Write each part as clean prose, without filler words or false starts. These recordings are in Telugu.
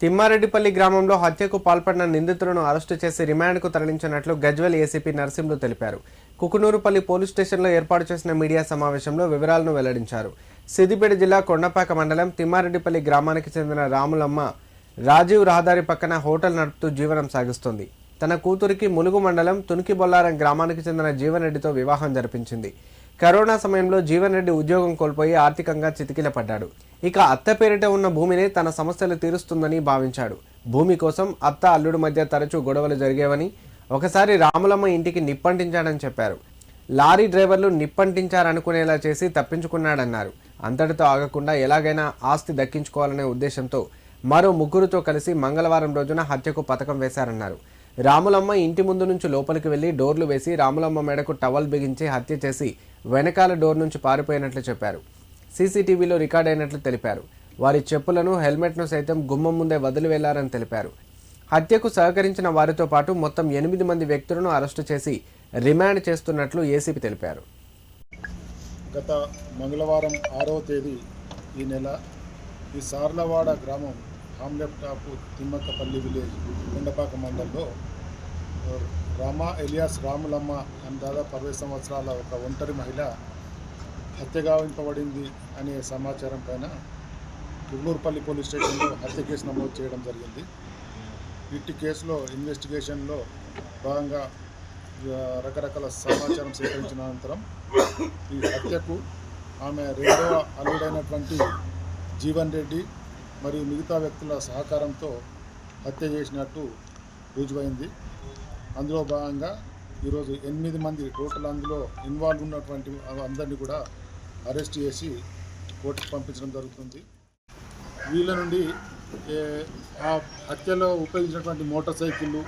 తిమ్మారెడ్డిపల్లి గ్రామంలో హత్యకు పాల్పడిన నిందితులను అరెస్టు చేసి రిమాండ్కు తరలించినట్లు గజ్వేల్ ఏసీపీ నరసింహులు తెలిపారు. కుకునూరుపల్లి పోలీస్ స్టేషన్లో ఏర్పాటు చేసిన మీడియా సమావేశంలో వివరాలను వెల్లడించారు. సిద్దిపేట జిల్లా కొండపాక మండలం తిమ్మారెడ్డిపల్లి గ్రామానికి చెందిన రాములమ్మ రాజీవ్ రహదారి పక్కన హోటల్ నడుపుతూ జీవనం సాగిస్తుంది. తన కూతురికి ములుగు మండలం తునికిబొల్లారం గ్రామానికి చెందిన జీవన్ రెడ్డితో వివాహం జరిపించింది. కరోనా సమయంలో జీవన్ రెడ్డి ఉద్యోగం కోల్పోయి ఆర్థికంగా చితికిలపడ్డాడు. ఇక అత్త పేరిట ఉన్న భూమిని తన సమస్యలు తీరుస్తుందని భావించాడు. భూమి కోసం అత్త అల్లుడు మధ్య తరచూ గొడవలు జరిగేవని, ఒకసారి రాములమ్మ ఇంటికి నిప్పంటించాడని చెప్పారు. లారీ డ్రైవర్లు నిప్పంటించారనుకునేలా చేసి తప్పించుకున్నాడన్నారు. అంతటితో ఆగకుండా ఎలాగైనా ఆస్తి దక్కించుకోవాలనే ఉద్దేశంతో మరో ముగ్గురుతో కలిసి మంగళవారం రోజున హత్యకు పథకం వేశారన్నారు. రాములమ్మ ఇంటి ముందు నుంచి లోపలికి వెళ్లి డోర్లు వేసి రాములమ్మ మెడకు టవల్ బిగించి హత్య చేసి వెనకాల డోర్ నుంచి పారిపోయినట్లు చెప్పారు. సీసీటీవీలో రికార్డ్ అయినట్లు తెలిపారు. వారి చెప్పులను, హెల్మెట్ను సైతం గుమ్మం ముందే వదిలి వెళ్లారని తెలిపారు. హత్యకు సహకరించిన వారితో పాటు మొత్తం 8 మంది వ్యక్తులను అరెస్టు చేసి రిమాండ్ చేస్తున్నట్లు ఏసీపీ తెలిపారు. గత మంగళవారం 6వ తేదీ ఈ నెల ఈ సార్లవాడ గ్రామం హామ్లెప్టాపు తిమ్మక్కపల్లి విలేజ్ కొండపాక మండలంలో రామా ఎలియాస్ రాములమ్మ అని దాదాపు 60 సంవత్సరాల ఒక ఒంటరి మహిళ హత్యగావింపబడింది అనే సమాచారం పైన కుకునూరుపల్లి పోలీస్ స్టేషన్లో హత్య కేసు నమోదు చేయడం జరిగింది. ఇట్టి కేసులో ఇన్వెస్టిగేషన్లో భాగంగా రకరకాల సమాచారం సేకరించిన అనంతరం ఈ హత్యకు ఆమె రెండవ అల్లుడైనటువంటి జీవన్ రెడ్డి మరియు మిగతా వ్యక్తుల సహకారంతో హత్య చేసినట్టు రుజువైంది. అందులో భాగంగా ఈరోజు 8 మంది టోటల్ అందులో ఇన్వాల్వ్ ఉన్నటువంటి అందరినీ కూడా అరెస్ట్ చేసి కోర్టుకు పంపించడం జరుగుతుంది. వీళ్ళ నుండి ఆ హత్యలో ఉపయోగించినటువంటి మోటార్ సైకిళ్ళు,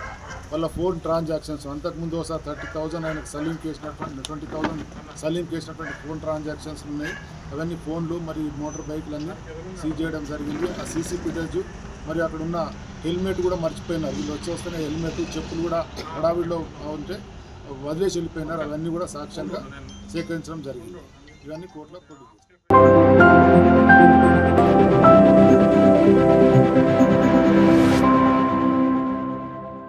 వాళ్ళ ఫోన్ ట్రాన్సాక్షన్స్, అంతకుముందు ఒకసారి 30,000 ఆయనకు సలీం చేసినటువంటి 20,000 సలీం చేసినటువంటి ఫోన్ ట్రాన్సాక్షన్స్ ఉన్నాయి. అవన్నీ ఫోన్లు మరియు మోటార్ బైకులన్నీ సీజ్ చేయడం జరిగింది. ఆ సీసీ ఫుటేజ్ మరియు అక్కడ ఉన్న హెల్మెట్ కూడా మర్చిపోయినారు. వీళ్ళు వచ్చేస్తేనే హెల్మెట్, చెప్పులు కూడా హడావిడిలో ఉంటే వదిలేసి వెళ్ళిపోయినారు. అవన్నీ కూడా సాక్ష్యంగా సేకరించడం జరిగింది. ఇవన్నీ కోర్టులో ప్రొడ్యూస్ చేస్తారు.